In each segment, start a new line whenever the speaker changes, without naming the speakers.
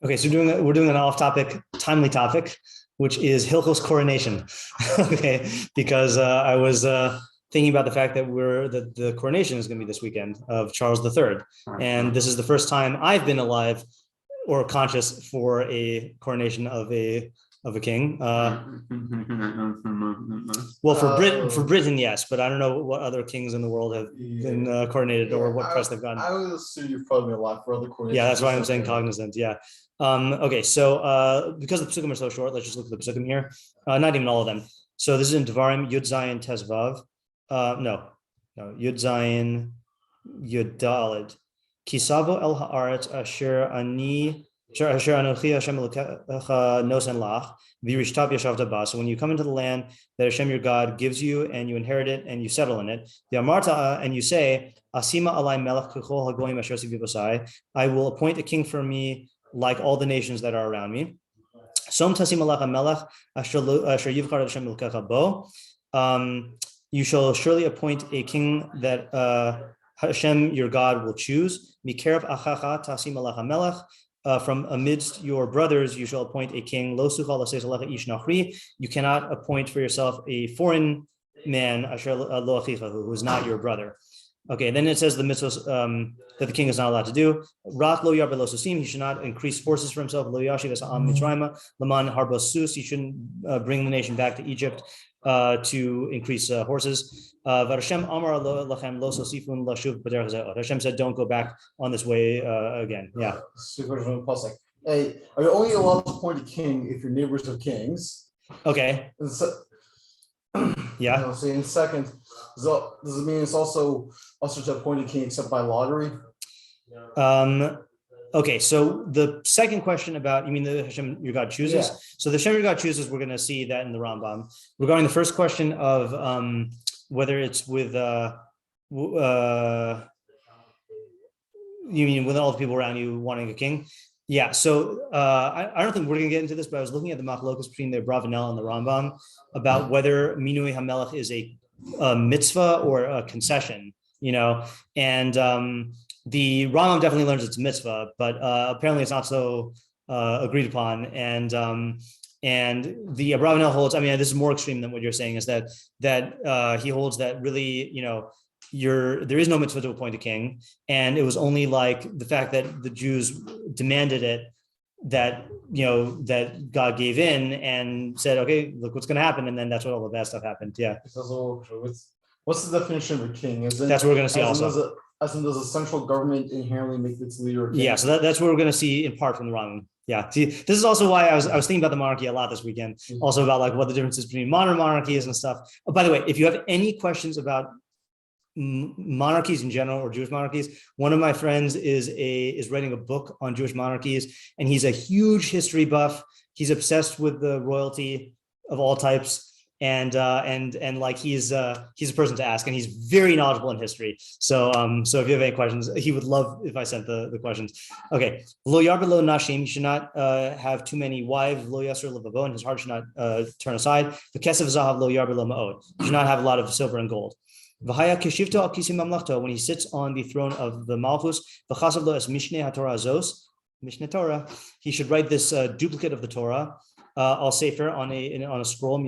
Okay, so we're doing an off-topic, timely topic, which is Hilchos coronation. Okay, because I was thinking about the fact that the coronation is going to be this weekend of Charles III, and this is the first time I've been alive or conscious for a coronation of a king. Well, for Britain, yes, but I don't know what other kings in the world have been coronated or what press they've gotten.
I would assume you've probably been alive for other coronations.
Yeah, that's why I'm saying cognizant. Yeah. Okay, so because the psukim are so short, let's just look at the psukim here. Not even all of them. So this is in Dvarim Yud Zayin Tezvav. No, Yud Zayin Yud Daled. Kisavo el haaretz asher ani asher anochi Hashem Elokecha nosen lach v'rishtav yashavta ba. So when you come into the land that Hashem your God gives you and you inherit it and you settle in it, the amarta and you say Asima alai melech kechol hagoyim asher sivivosai. I will appoint a king for me like all the nations that are around me. Som tasim alach melech asher yivchar Hashem Elokecha bo. You shall surely appoint a king that Hashem your God will choose. Mikerev achacha tasim alach melech. From amidst your brothers, you shall appoint a king. Lo suchal l'seis alecha ish nachri. You cannot appoint for yourself a foreign man, asher lo achicha, who is not your brother. Okay, then it says the mitzvahs that the king is not allowed to do. Rak lo yarbe lo susim. He should not increase forces for himself. Lo yashiv es ha'am mitzrayma laman harbos sus. He shouldn't bring the nation back to Egypt to increase horses. Hashem said, don't go back on this way again. Yeah.
Hey, are you only allowed to appoint a king if your neighbors are kings?
Okay. Yeah.
So in second, does it mean it's also to appoint a king except by lottery?
Okay, so the second question about, you mean the Hashem your God chooses? Yeah. So the Hashem your God chooses, we're going to see that in the Rambam. Regarding the first question of whether it's with, you mean with all the people around you wanting a king? Yeah, so I don't think we're going to get into this, but I was looking at the machlokes between the Bravanel and the Rambam about whether minui hamelech is a mitzvah or a concession, and the Rambam definitely learns it's mitzvah, but apparently it's not so agreed upon. And the Abravanel holds, this is more extreme than what you're saying, is that he holds that really, there is no mitzvah to appoint a king. And it was only like the fact that the Jews demanded it that, that God gave in and said, okay, look what's going to happen. And then that's what all the bad stuff happened. Yeah.
What's the definition of a king?
That's what we're going to see also.
As in, does a central government inherently make its leader a king?
Yeah, so that's what we're going to see in part from the Rambam. Yeah, see, this is also why I was thinking about the monarchy a lot this weekend. Mm-hmm. Also about like what the difference is between modern monarchies and stuff. Oh, by the way, if you have any questions about monarchies in general or Jewish monarchies, one of my friends is writing a book on Jewish monarchies, and he's a huge history buff. He's obsessed with the royalty of all types. And like he's a person to ask, and he's very knowledgeable in history. So if you have any questions, he would love if I sent the questions. Okay, lo yarbe lo nashim. You should not have too many wives. Lo yasser levavo, and his heart should not turn aside. The kesef zahav lo yarbe lo ma'od. You should not have a lot of silver and gold. V'haya keshivto al kisi mamlachto, when he sits on the throne of the malchus. V'chasav lo es mishnei haTorah zos, mishneh Torah. He should write this duplicate of the Torah. Al sefer on a scroll from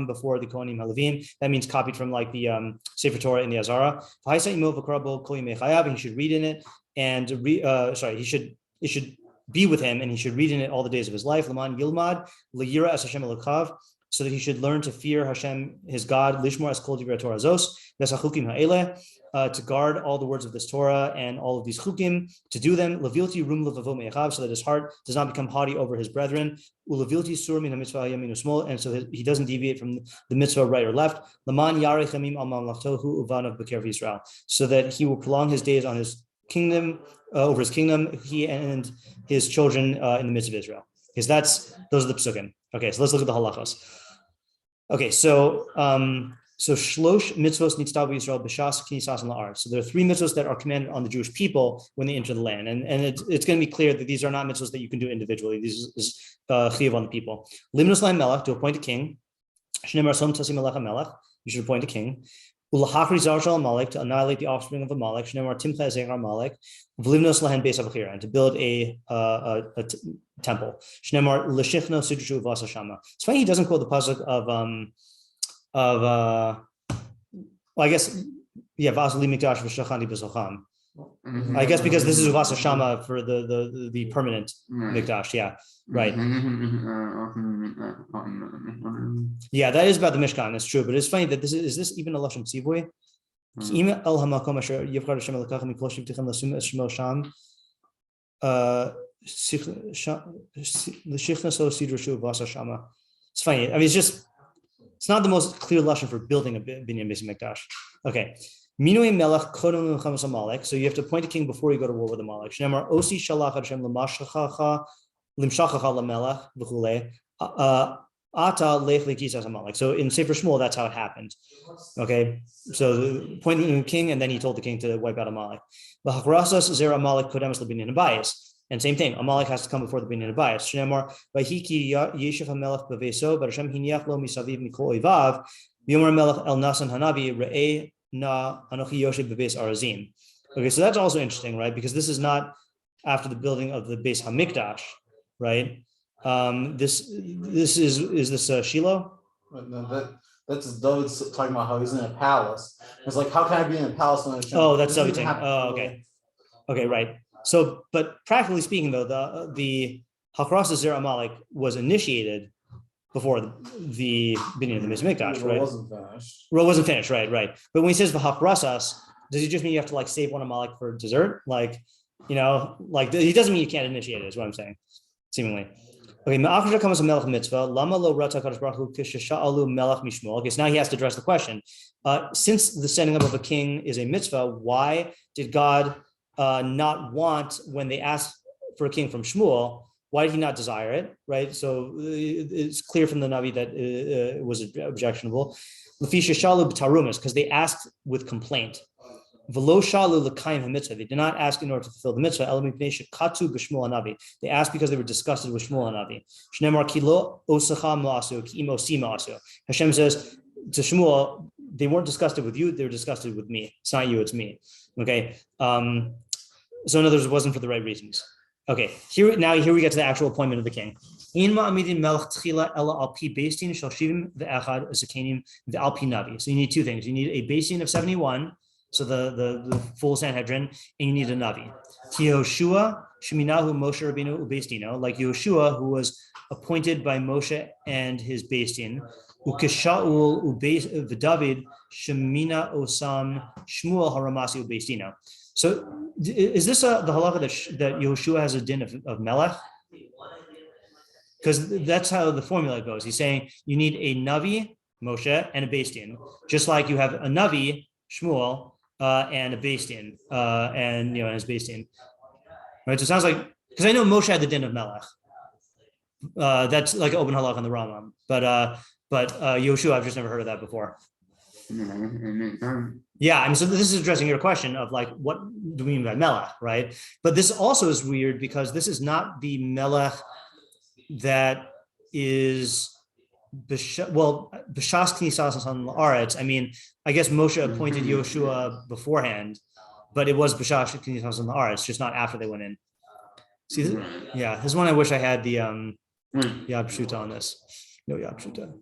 before the Kohanim Halavim. That means copied from like the Sefer Torah in the Azara. He should read in it, and it should be with him, and he should read in it all the days of his life. Laman Yilmad Liyira as Hashem Elokav, so that he should learn to fear Hashem his God. Lishmor as Kol Divrei Torah Zos Vesachukim Ha'eleh. To guard all the words of this Torah and all of these chukim, to do them, levilti rum levavo mechayev, so that his heart does not become haughty over his brethren, ulevilti sur min mitzvah yamin usmol, and so he doesn't deviate from the mitzvah right or left, laman yarei chamim al mamlachtohu uvanav b'kerev Yisrael, so that he will prolong his days on his kingdom, over his kingdom, he and his children in the midst of Israel. Because those are the psukim. Okay, so let's look at the halachos. Okay, so shlosh mitzvos nitztav Yisrael b'shas knisas la'aretz. So there are 3 mitzvos that are commanded on the Jewish people when they enter the land, and it's going to be clear that these are not mitzvos that you can do individually. These is chiyuv on the people. Limnos lahem melech, to appoint a king. Shneimar som tasim melech hamelech. You should appoint a king. Ulahachri Zarshal Amalek, to annihilate the offspring of Amalek, Shnemar Timcha Ezer Amalek, Vlivnos Lahen Beis Avachira, and to build a temple. Shnemar Leshichno Sidushu Vasa Shama. It's funny he doesn't quote the pasuk of well, I guess, yeah, Vasali Mikdash V'Shachani B'Socham. I guess because this is Vasa Shama for the permanent Mikdash, yeah, right. Yeah, that is about the Mishkan, it's true, but it's funny that is this even a Lashon Tzivoy? El Hamakom Asher Yivchar Hashem Elokachem Mikol Shivtichem Lasum Es Shemo Sham L'Shichna So Sidra Shu Vasa Shama. It's funny, I mean, it's not the most clear Lashon for building a Binyan Beis Mikdash. Okay. Minui Melech Kodem L'Chamas Amalek. So you have to appoint a king before you go to war with Amalek. Shnemar Osi Shalach Hashem L'Mashchacha L'Melech V'Chulei Ata Lech L'Kisas Amalek. So in Sefer Shmuel, that's how it happened. Okay, so appointing a king, and then he told the king to wipe out Amalek. V'Hachrasas Zer Amalek Kodemas L'Binyan Abayis. And same thing, Amalek has to come before the Binyan Abayis. Shnemar V'Hiki Yeshiv HaMelech B'Veso B'Hashem Hiniach Lo Misaviv Mikol Oivav V'Yomer Melech El Nasan Hanavi Re'eh Na Anochi Yoshe Bebeis Arazim. Okay, so that's also interesting, right? Because this is not after the building of the Beis Hamikdash, right? This is this Shiloh?
No, that's David talking about how he's in a palace. It's like, how can I be in a palace when
that's everything. Oh, okay. Okay, right. So, but practically speaking, though, the Hakras Zer Amalek was initiated before the beginning of the Beis Mikdash, right? It wasn't finished, right. But when he says v'hakrasas, does he just mean you have to like save one Amalek for dessert? Like, he doesn't mean you can't initiate it, is what I'm saying, seemingly. Okay, ma'achra comes a melech mitzvah. Lama lo rata kadosh baruch hu kishasha'alu melech mishmuel. Okay, so now he has to address the question. Since the setting up of a king is a mitzvah, why did God not want, when they asked for a king from Shmuel, why did he not desire it, right? So it's clear from the Navi that it was objectionable. Because they asked with complaint. They did not ask in order to fulfill the mitzvah. They asked because they were disgusted with Shmuel and Navi. Hashem says to Shmuel, they weren't disgusted with you, they were disgusted with me. It's not you, it's me. Okay. So in other words, it wasn't for the right reasons. Okay, here we get to the actual appointment of the king. So you need two things. You need a Beis of 71, so the full Sanhedrin, and you need a Navi. Yehoshua, Sheminahu Moshe Rabbeinu Ubeistino, like Yehoshua, who was appointed by Moshe and his Beis Din. Ukeshaul V'David Shemina Osam Shmuel Haramasi Ubeistino. So is this the halacha that Yehoshua has a din of Melech? Because that's how the formula goes. He's saying you need a Navi, Moshe, and a Beis Din, just like you have a Navi, Shmuel, and a Beis Din, and his Beis Din. Right. So it sounds like, because I know Moshe had the din of Melech. That's like an open halach on the Rambam, but Yehoshua, I've just never heard of that before. Yeah, I mean, so this is addressing your question of like, what do we mean by Melech, right? But this also is weird because this is not the Melech that is B'shas Knisas on La'aretz. I mean, I guess Moshe appointed Yehoshua beforehand, but it was B'shas Knisas on La'aretz, just not after they went in. See, this is one I wish I had the Yad Pshuta on this. No Yad Pshuta.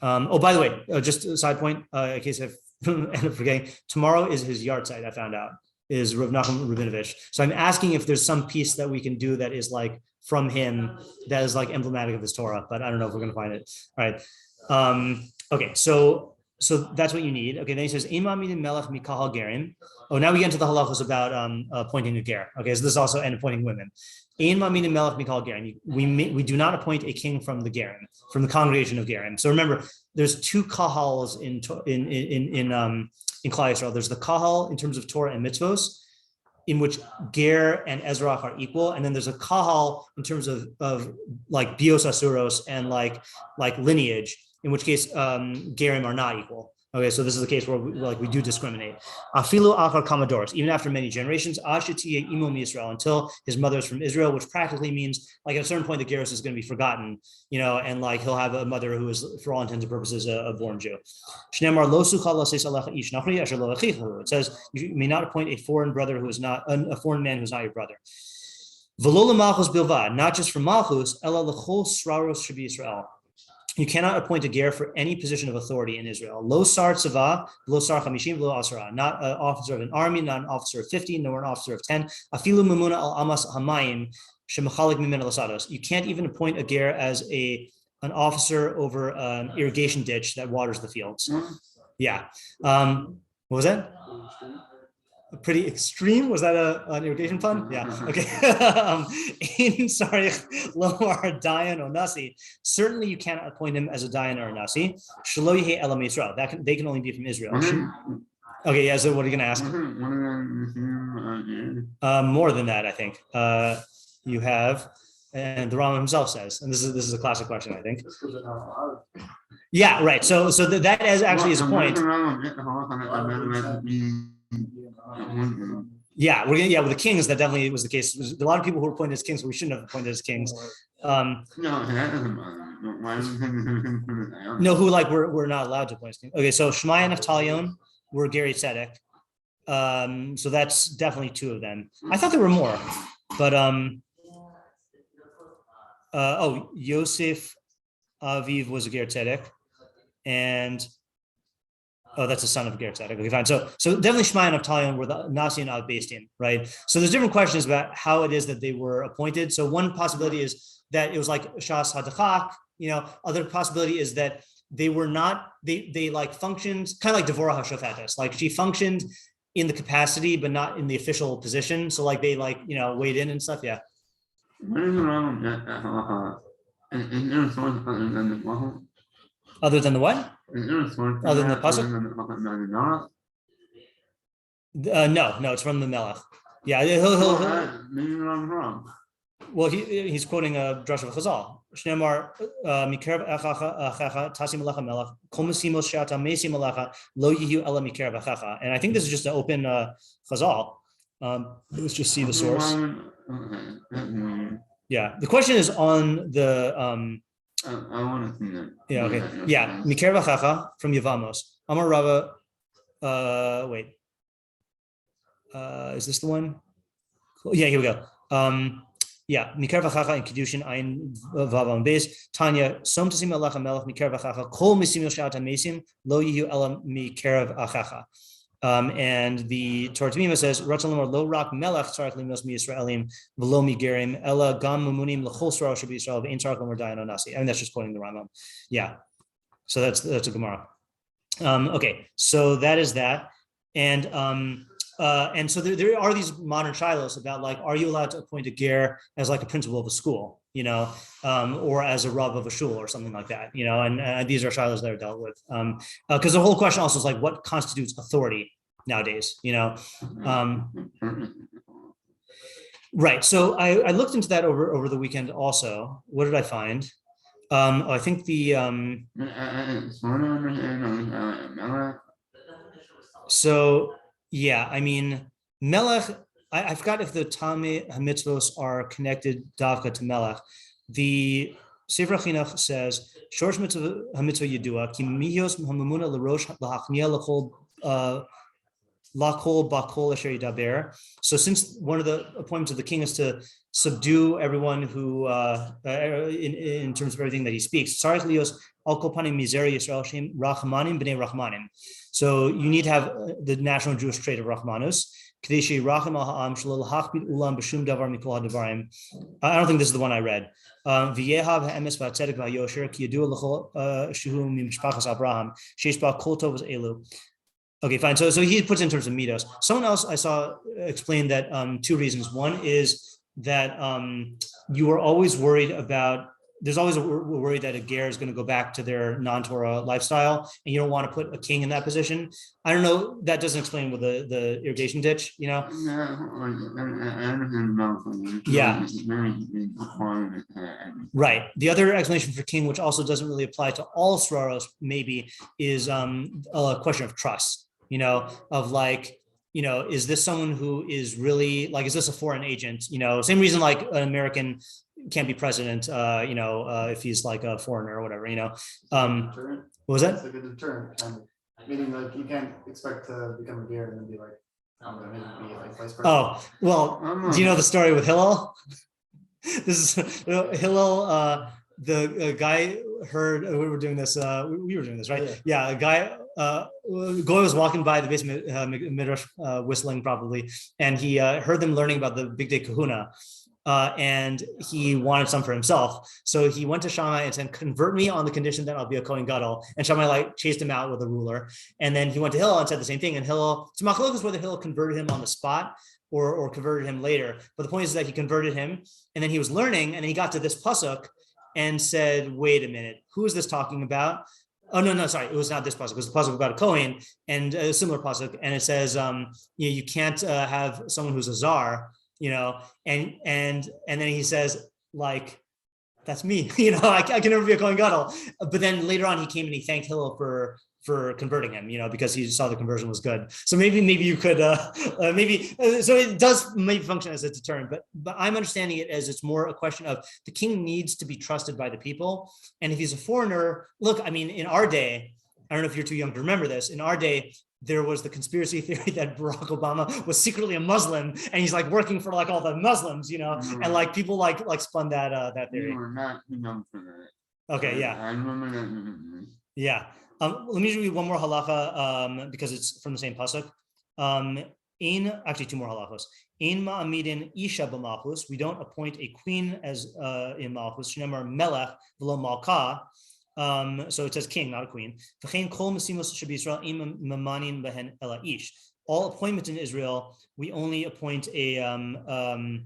By the way, just a side point, in case I end up forgetting, tomorrow is his yard site, I found out, is Rav Nachum Rabinovich. So I'm asking if there's some piece that we can do that is like from him, that is like emblematic of his Torah, but I don't know if we're going to find it. All right. Okay, so that's what you need. Okay, then he says, Ima mini melech mikahal gerim. Oh, now we get into the halachos about appointing a ger. Okay, so this is also and appointing women. Ima mini melech mikahal gerim. We do not appoint a king from the gerim, from the congregation of gerim. So remember, there's two kahals in Klal Yisrael. There's the kahal in terms of Torah and mitzvos, in which ger and ezrach are equal, and then there's a kahal in terms of like bios asuros and like lineage, in which case gerim are not equal. Okay, so this is the case where we do discriminate. Afilu achar kamadoros, even after many generations, ashetiye imo Israel, until his mother is from Israel, which practically means like at a certain point the gerus is going to be forgotten, and like he'll have a mother who is, for all intents and purposes, a born Jew. It says you may not appoint a foreign brother who is not a foreign man who is not your brother. Not just for malchus, ela l'chol sraros shabi Israel. You cannot appoint a ger for any position of authority in Israel. Lo sar tzava, lo sar chamishim, lo asara. Not an officer of an army, not an officer of 50, nor an officer of 10. Afilu memuna al amas hamayim shemachalik mimin lasados. You can't even appoint a ger as an officer over an irrigation ditch that waters the fields. Yeah. What was that? Pretty extreme. Was that an irrigation pun? Yeah. Okay. Sorry. Lomar Dayan or Nasi. Certainly, you cannot appoint him as a Dayan or a Nasi. Shelo yehi elam Israel. They can only be from Israel. Okay. Yeah. So, what are you going to ask? More than that, I think. You have, and the Rambam himself says, and this is a classic question, I think. Yeah. Right. So that is actually his point. Yeah, with the kings, that definitely was the case. There's a lot of people who were appointed as kings who we shouldn't have appointed as kings. No, who we're not allowed to appoint as kings. Okay, so Shmai and Naftalion were Gary Tzedek. So that's definitely two of them. I thought there were more, but Yosef Aviv was a Ger Tzedek, and that's a son of Ger Tzedek. Okay, fine. So definitely Shmai and Naftalion were the Nasi and Ad Beis. Right? So there's different questions about how it is that they were appointed. So one possibility is that it was like Shas Hadachak. Other possibility is that they were not. They like functioned kind of like Devorah HaShofetes. Like she functioned in the capacity, but not in the official position. So like they weighed in and stuff. Yeah. Other than the what? Other than the pasuk? No, it's from the Melech. Yeah, he'll well, he's quoting a drush of Chazal. Shneimar mikerev achacha tasi melecha melech kol mesimos she'ata mesi melecha lo yihu ela mikerev achacha. And I think this is just an open Chazal. Let's just see the source. Yeah, the question is on the. I want to see that. Yeah. Okay. Yeah. Mikerev achacha from Yevamos. Amar Rava. Wait. Is this the one? Yeah. Here we go. Yeah. Mikerev achacha in קידושין ein vavam beis. Tanya som tasim alacha melech mikerev achacha kol misim yoshat mesim lo yihu ela mikerev achacha. And the Torah Tamiма says, "Ratzalomar lo rak melech tzarich limos mi Yisraelim v'lo mi gerim ela gam mumunim l'chol sra shabi Yisrael v'in tzarich l'mar dayan onasi." I mean, that's just quoting the Rambam. Yeah, so that's a Gemara. Okay, so that is that, and so there are these modern shilos about are you allowed to appoint a ger as a principal of a school, or as a rav of a shul or something like that, and these are shilos that are dealt with, because the whole question also is what constitutes authority nowadays, right. So I looked into that over the weekend also. What did I find? I think the so yeah, I mean Melech. I forgot if the Tamei HaMitzvos are connected davka to Melech. The Sefer HaChinach says, "Shorsh mitzvah HaMitzvah yidua ki miyos hamamuna l'rosh lahachnia l'chol lakol bakol asher yidaber." So since one of the appointments of the king is to subdue everyone who, in terms of everything that he speaks, tzarich lios al kol panim mizeri Yisrael shem rachmanim b'nei rachmanim. So you need to have the national Jewish trait of rachmanus. I don't think this is the one I read. Okay, fine. So he puts in terms of midos. Someone else I saw explain that two reasons. One is that you are always worried about there's always a worry that a ger is going to go back to their non-Torah lifestyle, and you don't want to put a king in that position. I don't know. That doesn't explain with the irrigation ditch, Yeah. Right. The other explanation for king, which also doesn't really apply to all sraros, maybe, is a question of trust. Of like, is this someone who is really like, is this a foreign agent? Same reason like an American can't be president, if he's like a foreigner or whatever, what was that?
It's like a deterrent, kind of. Meaning like you can't expect to become a ger and then be like, I'm gonna maybe be like vice president.
Oh, well, do you know the story with Hillel? This is Hillel, the guy heard we were doing this, we were doing this, right? Yeah, a guy, Goy was walking by the basement, midrash, whistling probably, and he heard them learning about the big day kahuna. And he wanted some for himself. So he went to Shammai and said, convert me on the condition that I'll be a Kohen Gadol. And Shammai like chased him out with a ruler. And then he went to Hillel and said the same thing. And Hillel, so Machshavah is whether Hillel converted him on the spot or converted him later. But the point is that he converted him, and then he was learning, and then he got to this pasuk and said, wait a minute, who is this talking about? Oh, no, sorry. It was not this pasuk. It was the pasuk about a Kohen, and a similar pasuk. And it says, you can't have someone who's a czar, and then he says, like, that's me, I can never be a Kohen Gadol. But then later on, he came and he thanked Hillel for converting him, because he saw the conversion was good. So maybe you could, so it does maybe function as a deterrent, but I'm understanding it as it's more a question of the king needs to be trusted by the people. And if he's a foreigner, look, I mean, in our day, I don't know if you're too young to remember this, in our day, there was the conspiracy theory that Barack Obama was secretly a Muslim, and he's like working for like all the Muslims, and like people like spun that theory.
You were not young for that.
Okay, yeah.
I remember that.
Yeah. Let me read one more halacha because it's from the same pasuk. Actually two more halachos. In ma'amidin isha b'malchus, we don't appoint a queen as in malchus. Shnemar melech v'lo malka. So it says king, not a queen. All appointments in Israel, we only appoint we only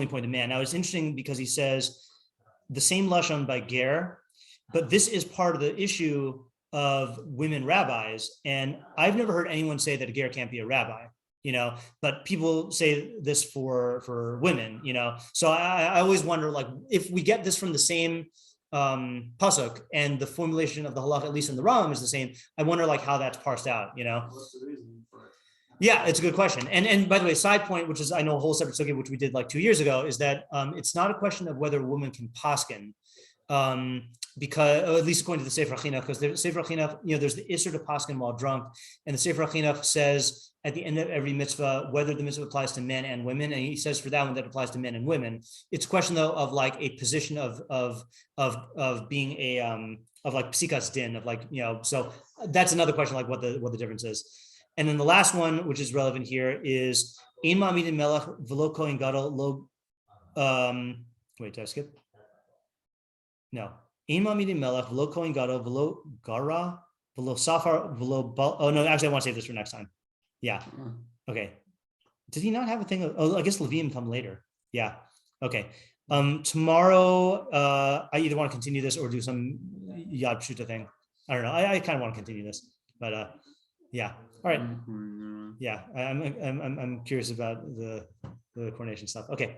appoint a man. Now it's interesting because he says the same lashon by ger, but this is part of the issue of women rabbis. And I've never heard anyone say that a ger can't be a rabbi, but people say this for women, So I always wonder, like, if we get this from the same pasuk and the formulation of the halach, at least in the Rambam, is the same, I wonder like how that's parsed out,
What's the reason for it?
Yeah, it's a good question. And by the way, side point, which is I know a whole separate sugya, which we did like 2 years ago, is that it's not a question of whether a woman can paskin, because, or at least according to the Sefer HaChinuch, because the Sefer HaChinuch, there's the Isser to paskin while drunk, and the Sefer HaChinuch says at the end of every mitzvah whether the mitzvah applies to men and women, and he says for that one that applies to men and women. It's a question though of like a position of being a of like psikas din, of like, so that's another question, like what the difference is. And then the last one, which is relevant here, is in ma'amidin melech v'lo kohen gadol lo. Wait, did I skip? No. In ma'amidin melech v'lo kohen gadol v'lo gara v'lo safar v'lo. Oh no, actually I want to save this for next time. Yeah. Okay. Did he not have a thing? I guess Levim come later. Yeah. Okay. Tomorrow, I either want to continue this or do some yad pshuta thing. I don't know. I kind of want to continue this, but yeah. All right. Yeah. I'm curious about the coronation stuff. Okay.